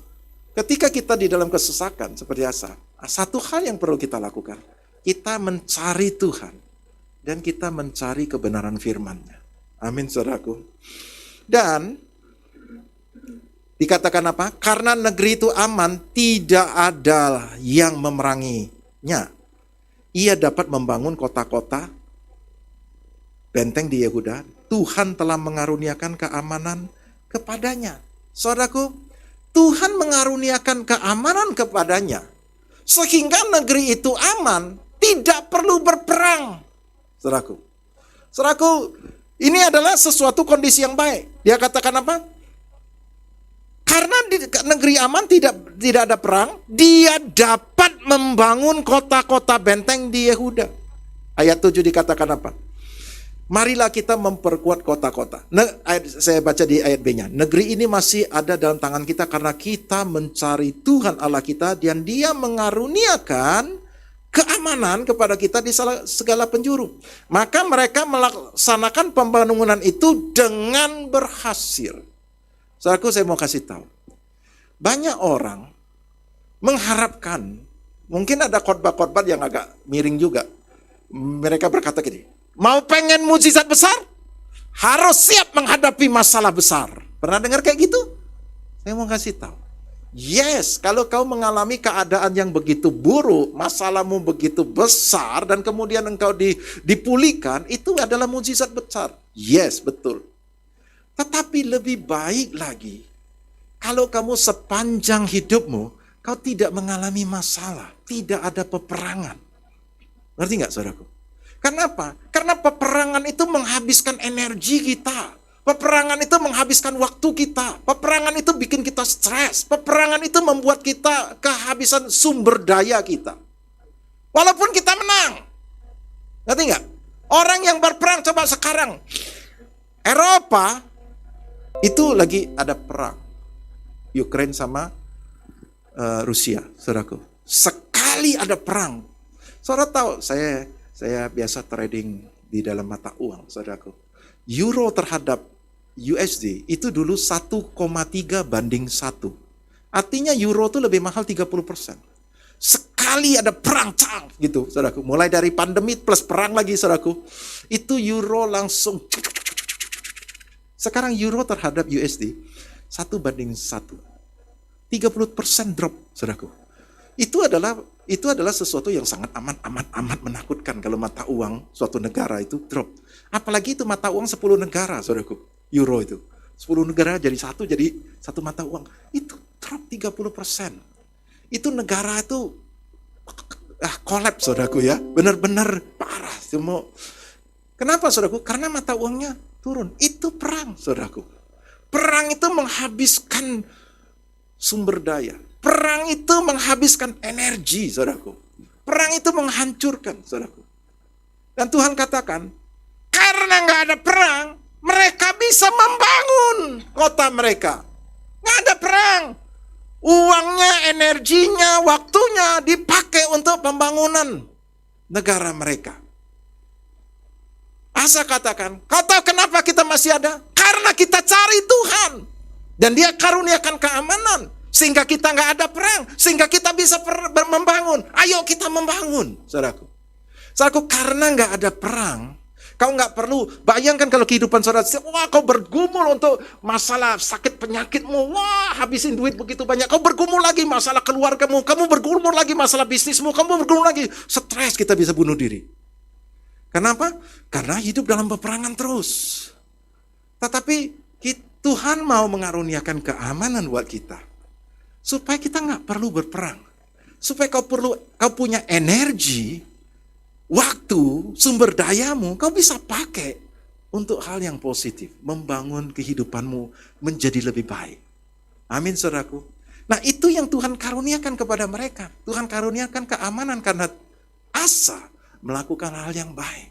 ketika kita di dalam kesesakan seperti Asa, satu hal yang perlu kita lakukan, kita mencari Tuhan dan kita mencari kebenaran firman-Nya. Amin, saudaraku. Dan dikatakan apa? Karena negeri itu aman, tidak ada yang memeranginya. Ia dapat membangun kota-kota benteng di Yehuda. Tuhan telah mengaruniakan keamanan kepadanya. Saudaraku, Tuhan mengaruniakan keamanan kepadanya. Sehingga negeri itu aman, tidak perlu berperang. Saudaraku, ini adalah sesuatu kondisi yang baik. Dia katakan apa? Karena di negeri aman tidak ada perang, dia dapat membangun kota-kota benteng di Yehuda. Ayat 7 dikatakan apa? Marilah kita memperkuat kota-kota. Saya baca di ayat B-nya. Negeri ini masih ada dalam tangan kita karena kita mencari Tuhan Allah kita dan Dia mengaruniakan keamanan kepada kita di segala penjuru. Maka mereka melaksanakan pembangunan itu dengan berhasil. Saudaraku, saya mau kasih tahu. Banyak orang mengharapkan, mungkin ada khotbah-khotbah yang agak miring juga. Mereka berkata gini, mau pengen mujizat besar? Harus siap menghadapi masalah besar. Pernah dengar kayak gitu? Saya mau kasih tahu. Yes, kalau kau mengalami keadaan yang begitu buruk, masalahmu begitu besar, dan kemudian engkau dipulihkan, itu adalah mujizat besar. Yes, betul. Tetapi lebih baik lagi, kalau kamu sepanjang hidupmu, kau tidak mengalami masalah, tidak ada peperangan. Ngerti nggak, saudaraku? Kenapa? Karena peperangan itu menghabiskan energi kita. Peperangan itu menghabiskan waktu kita. Peperangan itu bikin kita stres. Peperangan itu membuat kita kehabisan sumber daya kita. Walaupun kita menang. Ngerti nggak? Orang yang berperang, coba sekarang. Eropa, itu lagi ada perang. Ukraina sama Rusia, saudaraku. Sekali ada perang. Saudara tahu, saya biasa trading di dalam mata uang, saudaraku. Euro terhadap USD itu dulu 1,3 banding 1. Artinya euro itu lebih mahal 30%. Sekali ada perang, cang, gitu, saudaraku. Mulai dari pandemi plus perang lagi, saudaraku. Itu euro langsung. Sekarang euro terhadap USD 1 banding 1. 30% drop, saudaraku. Itu adalah sesuatu yang sangat amat menakutkan kalau mata uang suatu negara itu drop. Apalagi itu mata uang 10 negara, saudaraku. Euro itu. 10 negara jadi satu mata uang. Itu drop 30%. Itu negara itu kolaps, saudaraku ya. Benar-benar parah. Kenapa, saudaraku? Karena mata uangnya turun. Itu perang, saudaraku. Perang itu menghabiskan sumber daya. Perang itu menghabiskan energi, saudaraku. Perang itu menghancurkan, saudaraku. Dan Tuhan katakan, karena karena nggak ada perang, mereka bisa membangun kota mereka. Nggak ada perang. Uangnya, energinya, waktunya dipakai untuk pembangunan negara mereka. Asa katakan, kau tahu kenapa kita masih ada? Karena kita cari Tuhan. Dan Dia karuniakan keamanan. Sehingga kita nggak ada perang. Sehingga kita bisa membangun. Ayo kita membangun, saudaraku. Saudaraku, karena nggak ada perang, kau nggak perlu, bayangkan kalau kehidupan saudara, wah kau bergumul untuk masalah sakit penyakitmu, wah habisin duit begitu banyak, kau bergumul lagi masalah keluargamu, kamu bergumul lagi masalah bisnismu, kamu bergumul lagi, stres, kita bisa bunuh diri. Kenapa? Karena hidup dalam peperangan terus. Tetapi Tuhan mau mengaruniakan keamanan buat kita, supaya kita nggak perlu berperang, supaya kau punya energi, waktu, sumber dayamu, kau bisa pakai untuk hal yang positif. Membangun kehidupanmu menjadi lebih baik. Amin, saudaraku. Nah, itu yang Tuhan karuniakan kepada mereka. Tuhan karuniakan keamanan karena Asa melakukan hal yang baik.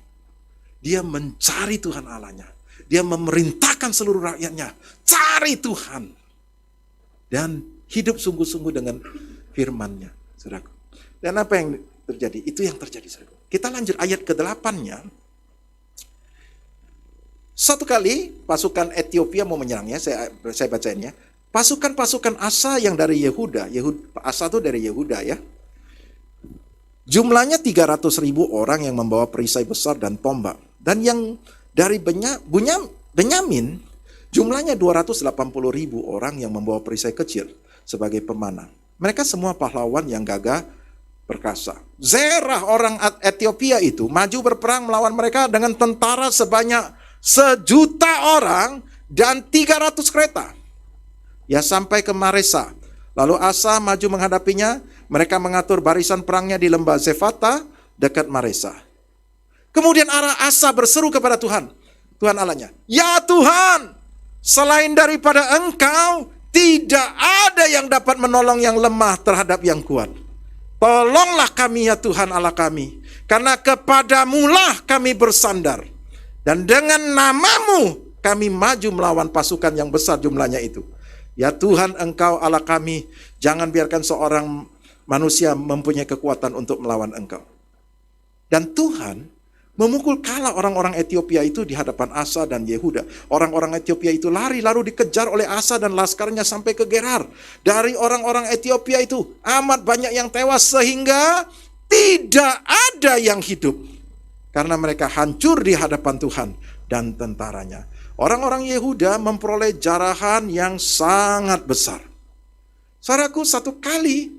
Dia mencari Tuhan Allahnya. Dia memerintahkan seluruh rakyatnya. Cari Tuhan. Dan hidup sungguh-sungguh dengan firman-Nya, saudaraku. Dan apa yang terjadi? Itu yang terjadi, saudaraku. Kita lanjut ayat ke-8-nya. Satu kali pasukan Ethiopia mau menyerangnya, saya bacainnya. Pasukan-pasukan Asa yang dari Yehuda, Asa itu dari Yehuda ya. Jumlahnya 300.000 orang yang membawa perisai besar dan tombak. Dan yang dari Benyamin, jumlahnya 280.000 orang yang membawa perisai kecil sebagai pemanah. Mereka semua pahlawan yang gagah perkasa. Zerah orang Ethiopia itu maju berperang melawan mereka dengan tentara sebanyak 1.000.000 orang dan 300 kereta. Ya sampai ke Maresa. Lalu Asa maju menghadapinya. Mereka mengatur barisan perangnya di lembah Zefata dekat Maresa. Kemudian Asa berseru kepada Tuhan Allahnya. Ya Tuhan, selain daripada Engkau, tidak ada yang dapat menolong yang lemah terhadap yang kuat. Tolonglah kami ya Tuhan Allah kami, karena kepadamulah kami bersandar. Dan dengan namamu kami maju melawan pasukan yang besar jumlahnya itu. Ya Tuhan Engkau Allah kami, jangan biarkan seorang manusia mempunyai kekuatan untuk melawan Engkau. Dan Tuhan memukul kalah orang-orang Ethiopia itu di hadapan Asa dan Yehuda. Orang-orang Ethiopia itu lari lalu dikejar oleh Asa dan laskarnya sampai ke Gerar. Dari orang-orang Ethiopia itu amat banyak yang tewas sehingga tidak ada yang hidup. Karena mereka hancur di hadapan Tuhan dan tentaranya. Orang-orang Yehuda memperoleh jarahan yang sangat besar. Saudaraku, satu kali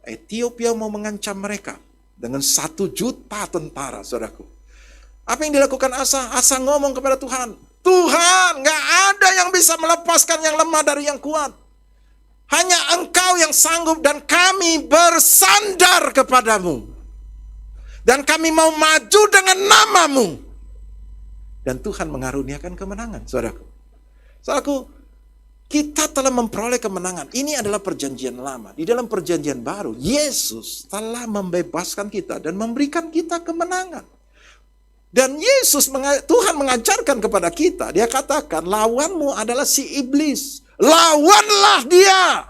Ethiopia mau mengancam mereka dengan 1.000.000 tentara, saudaraku. Apa yang dilakukan Asa? Asa ngomong kepada Tuhan, Tuhan, gak ada yang bisa melepaskan yang lemah dari yang kuat. Hanya Engkau yang sanggup dan kami bersandar kepadamu. Dan kami mau maju dengan namamu. Dan Tuhan mengaruniakan kemenangan, saudaraku. Saudaraku, kita telah memperoleh kemenangan. Ini adalah perjanjian lama. Di dalam perjanjian baru, Yesus telah membebaskan kita dan memberikan kita kemenangan. Dan Tuhan mengajarkan kepada kita, Dia katakan, lawanmu adalah si iblis. Lawanlah dia.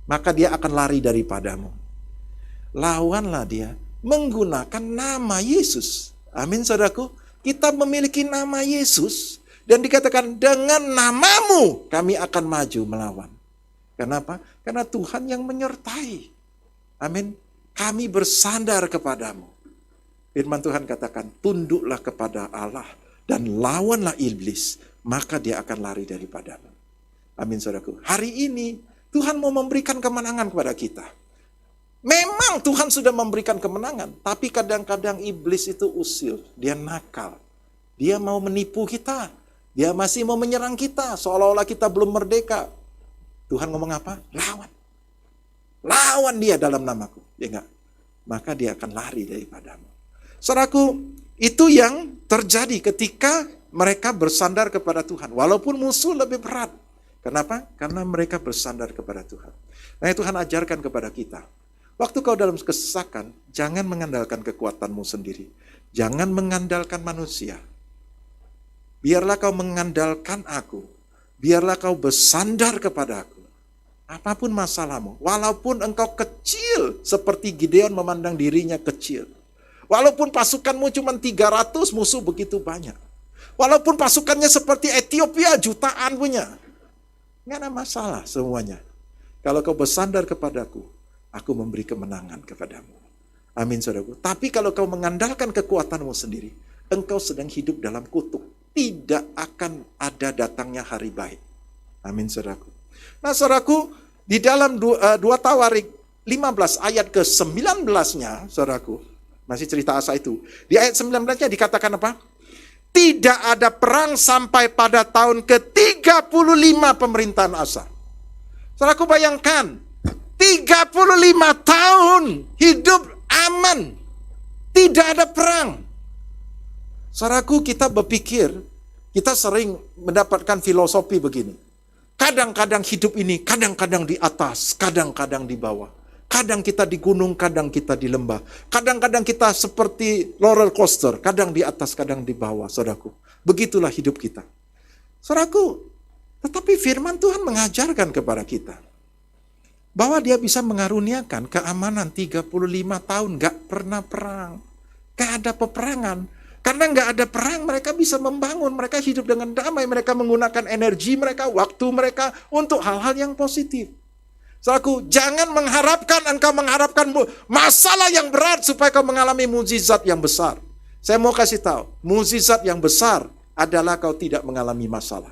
Maka dia akan lari daripadamu. Lawanlah dia menggunakan nama Yesus. Amin, saudaraku. Kita memiliki nama Yesus. Dan dikatakan, dengan namamu kami akan maju melawan. Kenapa? Karena Tuhan yang menyertai. Amin. Kami bersandar kepadamu. Firman Tuhan katakan, tunduklah kepada Allah dan lawanlah iblis, maka dia akan lari daripadamu. Amin, saudaraku. Hari ini Tuhan mau memberikan kemenangan kepada kita. Memang Tuhan sudah memberikan kemenangan, tapi kadang-kadang iblis itu usil, dia nakal. Dia mau menipu kita, dia masih mau menyerang kita, seolah-olah kita belum merdeka. Tuhan ngomong apa? Lawan. Lawan dia dalam namaku. Ya enggak? Maka dia akan lari daripadamu. Saudaraku, itu yang terjadi ketika mereka bersandar kepada Tuhan. Walaupun musuh lebih berat. Kenapa? Karena mereka bersandar kepada Tuhan. Nah, Tuhan ajarkan kepada kita. Waktu kau dalam kesesakan, jangan mengandalkan kekuatanmu sendiri. Jangan mengandalkan manusia. biarlah kau mengandalkan aku, biarlah kau bersandar kepada aku. Apapun masalahmu, walaupun engkau kecil, seperti Gideon memandang dirinya kecil. Walaupun pasukanmu cuma 300, musuh begitu banyak. Walaupun pasukannya seperti Ethiopia, jutaan punya. Nggak ada masalah semuanya. Kalau kau bersandar kepadaku, aku memberi kemenangan kepadamu. Amin, saudaraku. Tapi kalau kau mengandalkan kekuatanmu sendiri, engkau sedang hidup dalam kutuk. Tidak akan ada datangnya hari baik. Amin, saudaraku. Nah, saudaraku, di dalam 2 Tawarik 15 ayat ke-19-nya, saudaraku, masih cerita Asa itu. Di ayat 19-nya dikatakan apa? Tidak ada perang sampai pada tahun ke-35 pemerintahan Asa. Saudaraku, bayangkan, 35 tahun hidup aman. Tidak ada perang. Saudaraku, kita berpikir, kita sering mendapatkan filosofi begini. Kadang-kadang hidup ini, kadang-kadang di atas, kadang-kadang di bawah. Kadang kita di gunung, kadang kita di lembah. Kadang-kadang kita seperti roller coaster, kadang di atas, kadang di bawah, saudaraku. Begitulah hidup kita. Saudaraku, tetapi firman Tuhan mengajarkan kepada kita bahwa dia bisa mengaruniakan keamanan 35 tahun, gak pernah perang. Gak ada peperangan. Karena nggak ada perang, mereka bisa membangun, mereka hidup dengan damai, mereka menggunakan energi mereka, waktu mereka untuk hal-hal yang positif. Saudaraku, jangan engkau mengharapkan masalah yang berat supaya kau mengalami mukjizat yang besar. Saya mau kasih tahu, mukjizat yang besar adalah kau tidak mengalami masalah.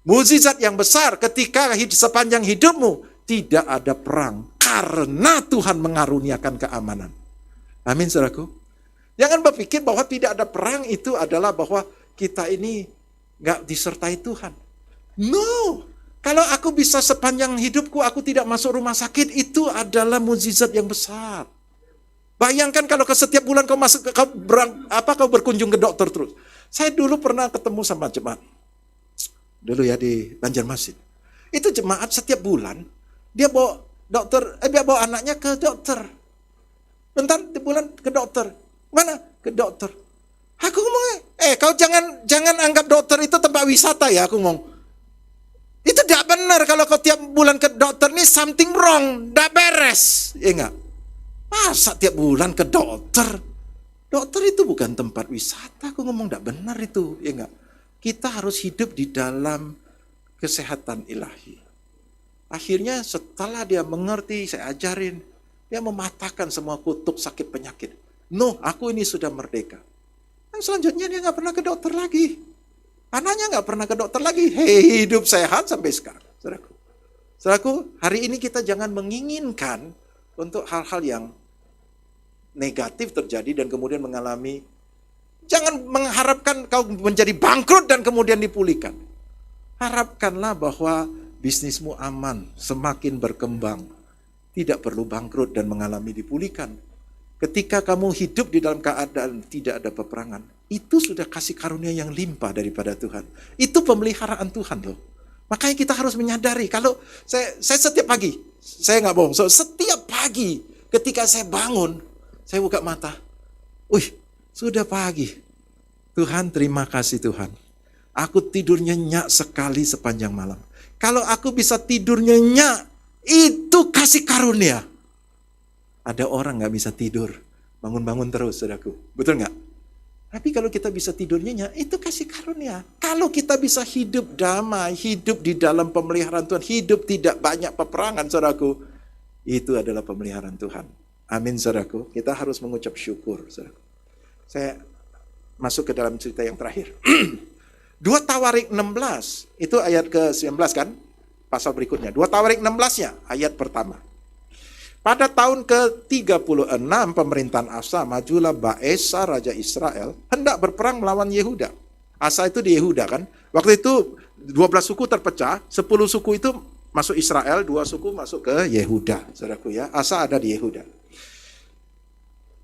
Mukjizat yang besar ketika sepanjang hidupmu tidak ada perang, karena Tuhan mengaruniakan keamanan. Amin, saudaraku. Jangan berpikir bahwa tidak ada perang itu adalah bahwa kita ini nggak disertai Tuhan. No, kalau aku bisa sepanjang hidupku aku tidak masuk rumah sakit, itu adalah mukjizat yang besar. Bayangkan kalau ke setiap bulan kau berkunjung ke dokter terus. Saya dulu pernah ketemu sama jemaat. Dulu ya di Banjarmasin. Itu jemaat setiap bulan dia bawa anaknya ke dokter. Bentar di bulan ke dokter. Mana? Ke dokter. Aku ngomong, kau jangan anggap dokter itu tempat wisata ya, aku ngomong. Itu tidak benar kalau kau tiap bulan ke dokter, ini something wrong, tidak beres. Ya enggak? Masa tiap bulan ke dokter? Dokter itu bukan tempat wisata, aku ngomong tidak benar itu. Ya enggak? Kita harus hidup di dalam kesehatan ilahi. Akhirnya setelah dia mengerti, saya ajarin, dia mematahkan semua kutuk sakit penyakit. No, aku ini sudah merdeka. Dan selanjutnya dia nggak pernah ke dokter lagi. Anaknya nggak pernah ke dokter lagi. Hidup sehat sampai sekarang. Saudaraku, hari ini kita jangan menginginkan untuk hal-hal yang negatif terjadi dan kemudian mengalami. Jangan mengharapkan kau menjadi bangkrut dan kemudian dipulihkan. Harapkanlah bahwa bisnismu aman, semakin berkembang. Tidak perlu bangkrut dan mengalami dipulihkan. Ketika kamu hidup di dalam keadaan tidak ada peperangan, itu sudah kasih karunia yang limpah daripada Tuhan. Itu pemeliharaan Tuhan loh. Makanya kita harus menyadari, kalau saya setiap pagi, saya nggak bohong, setiap pagi ketika saya bangun, saya buka mata, sudah pagi. Tuhan, terima kasih Tuhan. Aku tidur nyenyak sekali sepanjang malam. Kalau aku bisa tidur nyenyak, itu kasih karunia. Ada orang nggak bisa tidur, bangun-bangun terus, saudaraku. Betul nggak? Tapi kalau kita bisa tidur nyenyak, itu kasih karunia. Kalau kita bisa hidup damai, hidup di dalam pemeliharaan Tuhan, hidup tidak banyak peperangan, saudaraku, itu adalah pemeliharaan Tuhan. Amin, saudaraku. Kita harus mengucap syukur, saudaraku. Saya masuk ke dalam cerita yang terakhir. 2 Tawarik 16, itu ayat ke-19 kan? Pasal berikutnya. 2 Tawarik 16-nya, ayat pertama. Pada tahun ke-36 pemerintahan Asa, majulah Baesa Raja Israel hendak berperang melawan Yehuda. Asa itu di Yehuda kan. Waktu itu 12 suku terpecah, 10 suku itu masuk Israel, 2 suku masuk ke Yehuda. Saudaraku ya, Asa ada di Yehuda.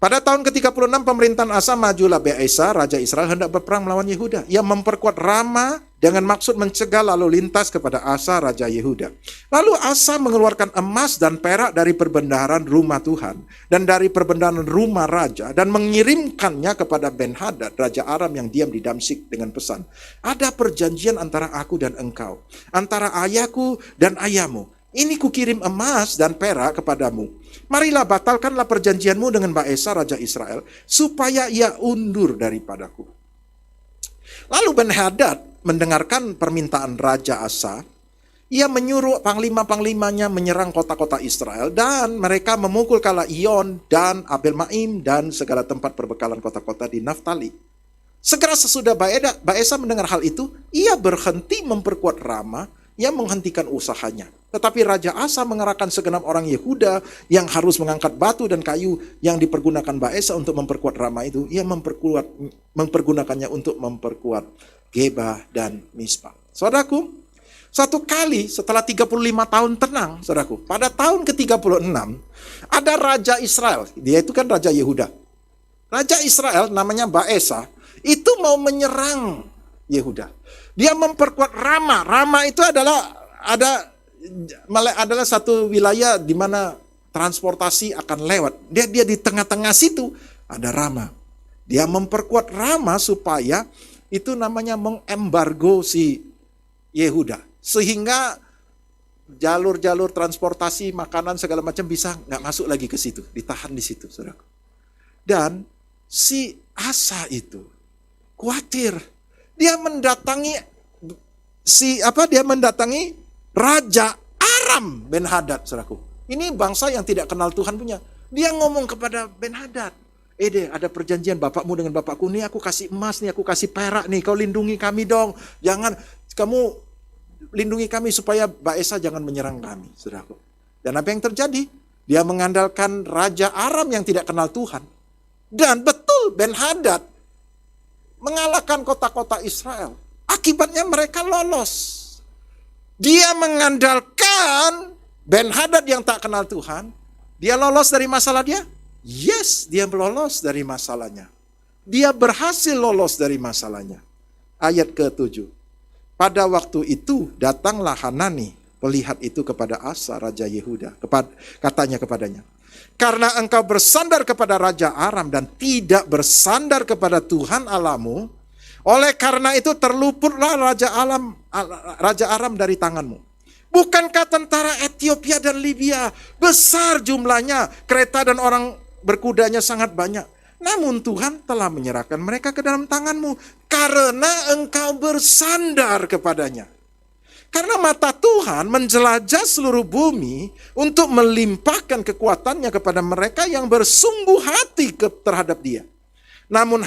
Pada tahun ke-36 pemerintahan Asa, majulah Baesa, Raja Israel hendak berperang melawan Yehuda. Ia memperkuat Rama dengan maksud mencegah lalu lintas kepada Asa, Raja Yehuda. Lalu Asa mengeluarkan emas dan perak dari perbendaharaan rumah Tuhan dan dari perbendaharaan rumah raja dan mengirimkannya kepada Ben-Hadad, Raja Aram yang diam di Damsyik dengan pesan, ada perjanjian antara aku dan engkau, antara ayahku dan ayahmu. Ini kukirim emas dan perak kepadamu. Marilah batalkanlah perjanjianmu dengan Baesa Raja Israel, supaya ia undur daripadaku. Lalu Ben-Hadad mendengarkan permintaan Raja Asa. Ia menyuruh panglima-panglimanya menyerang kota-kota Israel, dan mereka memukul kala Iyon dan Abel Maim dan segala tempat perbekalan kota-kota di Naftali. Segera sesudah Baesa mendengar hal itu, ia berhenti memperkuat Rama, ia menghentikan usahanya. Tetapi Raja Asa mengerahkan segenap orang Yehuda yang harus mengangkat batu dan kayu yang dipergunakan Baesa untuk memperkuat Rama itu. Ia mempergunakannya untuk memperkuat Geba dan Mispa. Saudaraku, satu kali setelah 35 tahun tenang, saudaraku, pada tahun ke-36 ada Raja Israel. Dia itu kan Raja Yehuda. Raja Israel namanya Baesa itu mau menyerang Yehuda. Dia memperkuat Rama. Rama itu adalah satu wilayah di mana transportasi akan lewat. Dia di tengah-tengah situ ada Rama. Dia memperkuat Rama supaya itu namanya mengembargo si Yehuda. Sehingga jalur-jalur transportasi, makanan segala macam bisa nggak masuk lagi ke situ. Ditahan di situ, saudara. Dan si Asa itu khawatir. Dia mendatangi Raja Aram Ben-Hadad, saudaraku. Ini bangsa yang tidak kenal Tuhan punya. Dia ngomong kepada Ben-Hadad, ada perjanjian bapakmu dengan bapakku, nih aku kasih emas, nih aku kasih perak, nih kau lindungi kami dong. Jangan, kamu lindungi kami supaya Baesa jangan menyerang kami, saudaraku. Dan apa yang terjadi? Dia mengandalkan Raja Aram yang tidak kenal Tuhan. Dan betul Ben-Hadad mengalahkan kota-kota Israel. Akibatnya mereka lolos. Dia mengandalkan Ben-Hadad yang tak kenal Tuhan. Dia lolos dari masalah dia? Yes, dia lolos dari masalahnya. Dia berhasil lolos dari masalahnya. Ayat ke-7. Pada waktu itu datanglah Hanani, pelihat itu kepada Asa, Raja Yehuda. Katanya kepadanya, karena engkau bersandar kepada Raja Aram dan tidak bersandar kepada Tuhan Allahmu, oleh karena itu terluputlah Raja Aram dari tanganmu. Bukankah tentara Ethiopia dan Libya besar jumlahnya, kereta dan orang berkudanya sangat banyak. Namun Tuhan telah menyerahkan mereka ke dalam tanganmu karena engkau bersandar kepadanya. Karena mata Tuhan menjelajah seluruh bumi untuk melimpahkan kekuatannya kepada mereka yang bersungguh hati terhadap dia. Namun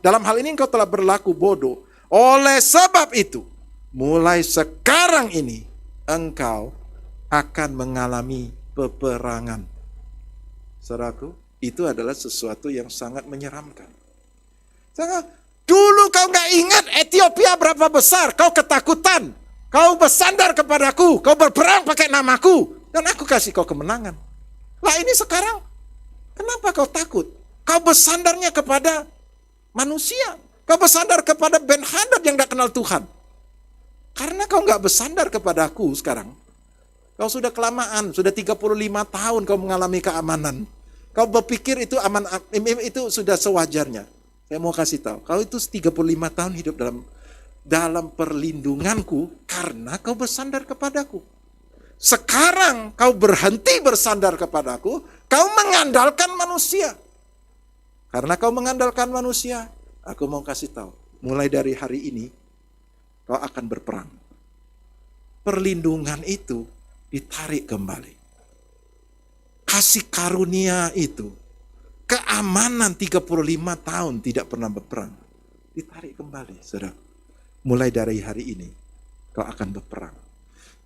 dalam hal ini engkau telah berlaku bodoh. Oleh sebab itu, mulai sekarang ini engkau akan mengalami peperangan. Saudaraku, itu adalah sesuatu yang sangat menyeramkan. Dulu kau nggak ingat Ethiopia berapa besar, kau ketakutan. Kau bersandar kepadaku, kau berperang pakai namaku, dan aku kasih kau kemenangan. Lah ini sekarang, kenapa kau takut? Kau bersandarnya kepada manusia. Kau bersandar kepada Ben-Hadad yang gak kenal Tuhan. Karena kau gak bersandar kepadaku sekarang. Kau sudah kelamaan, sudah 35 tahun kau mengalami keamanan. Kau berpikir itu aman, itu sudah sewajarnya. Saya mau kasih tahu, kau itu 35 tahun hidup dalam perlindunganku karena kau bersandar kepadaku. Sekarang kau berhenti bersandar kepadaku, kau mengandalkan manusia. Karena kau mengandalkan manusia, aku mau kasih tahu, mulai dari hari ini kau akan berperang. Perlindungan itu ditarik kembali. Kasih karunia itu, keamanan 35 tahun tidak pernah berperang, ditarik kembali, saudara. Mulai dari hari ini, kau akan berperang.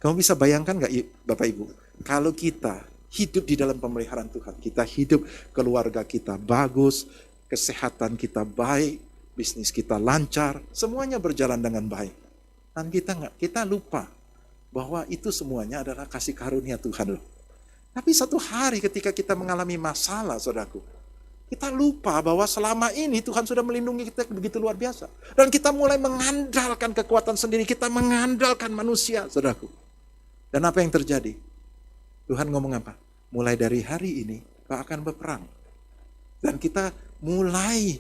Kamu bisa bayangkan gak Bapak Ibu, kalau kita hidup di dalam pemeliharaan Tuhan, kita hidup, keluarga kita bagus, kesehatan kita baik, bisnis kita lancar, semuanya berjalan dengan baik. Dan kita lupa bahwa itu semuanya adalah kasih karunia Tuhan loh. Tapi satu hari ketika kita mengalami masalah, saudaraku, Kita lupa bahwa selama ini Tuhan sudah melindungi kita begitu luar biasa. Dan kita mulai mengandalkan kekuatan sendiri, kita mengandalkan manusia, saudaraku. Dan apa yang terjadi? Tuhan ngomong apa? Mulai dari hari ini, kau akan berperang. Dan kita mulai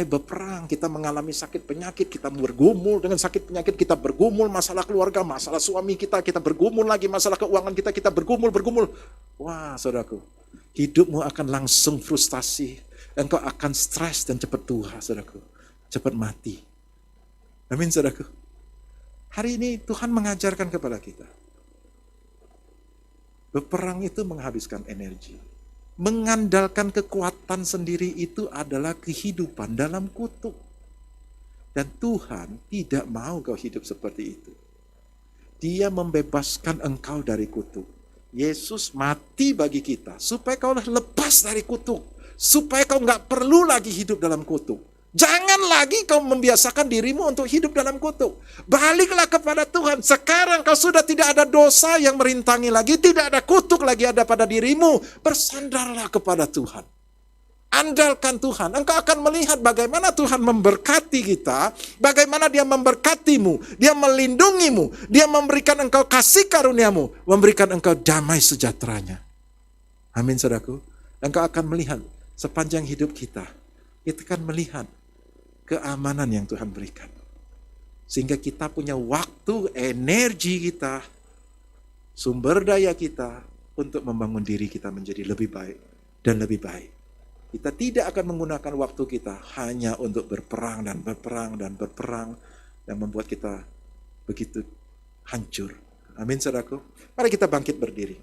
berperang, kita mengalami sakit penyakit, kita bergumul dengan sakit penyakit, kita bergumul masalah keluarga, masalah suami kita bergumul lagi, masalah keuangan kita bergumul. Wah, saudaraku, hidupmu akan langsung frustasi, engkau akan stres dan cepat tua, saudaraku, cepat mati. Amin, saudaraku. Hari ini Tuhan mengajarkan kepada kita, berperang itu menghabiskan energi. Mengandalkan kekuatan sendiri itu adalah kehidupan dalam kutuk. Dan Tuhan tidak mau kau hidup seperti itu. Dia membebaskan engkau dari kutuk. Yesus mati bagi kita supaya kau lepas dari kutuk. Supaya kau nggak perlu lagi hidup dalam kutuk. Jangan lagi kau membiasakan dirimu untuk hidup dalam kutuk. Baliklah kepada Tuhan. Sekarang kau sudah tidak ada dosa yang merintangi lagi. Tidak ada kutuk lagi ada pada dirimu. Bersandarlah kepada Tuhan. Andalkan Tuhan. Engkau akan melihat bagaimana Tuhan memberkati kita. Bagaimana Dia memberkatimu. Dia melindungimu. Dia memberikan engkau kasih karuniamu. Memberikan engkau damai sejahteranya. Amin, saudaraku. Engkau akan melihat sepanjang hidup kita. Kita akan melihat keamanan yang Tuhan berikan. Sehingga kita punya waktu, energi kita, sumber daya kita untuk membangun diri kita menjadi lebih baik dan lebih baik. Kita tidak akan menggunakan waktu kita hanya untuk berperang dan membuat kita begitu hancur. Amin, saudaraku. Mari kita bangkit berdiri.